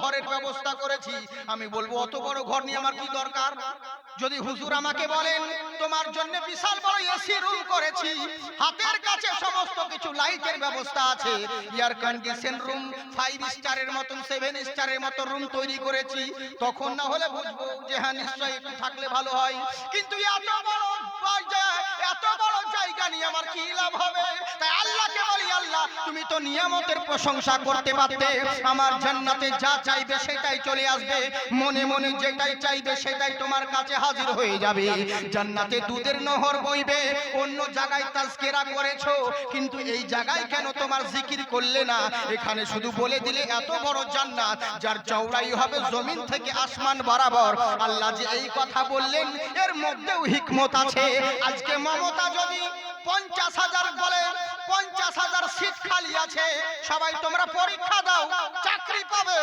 ঘরের ব্যবস্থা করেছি। আমি বলবো অত বড় ঘর নিয়ে আমার কি দরকার? যদি হুজুর আমাকে বলেন তোমার জন্য বিশাল বড় এসি রুম করেছি, হাতের কাছে সমস্ত কিছু লাইটের ব্যবস্থা আছে, এয়ার কন্ডিশন রুম 5 স্টারের মতন 7 স্টারের মতো রুম তৈরি করেছি, তখন না হলে বুঝবো যে হ্যাঁ নিশ্চয়ই একটু থাকলে ভালো হয়। কিন্তু এত বড় জায়গা নিয়ে আমার কি লাভ হবে? তাই আল্লাহকে বলি, আল্লাহ তুমি তো নিয়ামতের প্রশংসা করতে পারতে, আমার জান্নাতে যা চাইবে সেটাই চলে আসবে, মনে মনে যেটাই চাইবে সেটাই তোমার কাছে হাজির হয়ে যাবে। জান্নাতে দুধের নহর বইবে, অন্য জায়গায় তাজকিরা করেছো, কিন্তু এই জায়গায় কেন তোমার জিকির করলে না? এখানে শুধু বলে দিলে এত বড় জান্নাত যার চওড়াই হবে জমিন থেকে আসমান বরাবর। আল্লাহ যে এই কথা বললেন এর মধ্যেও হিকমত আছে। আজকে মমতা যদি 50,000 বলে, 50,000 সিট খালি আছে, সবাই তোমরা পরীক্ষা দাও, চাকরি পাবে।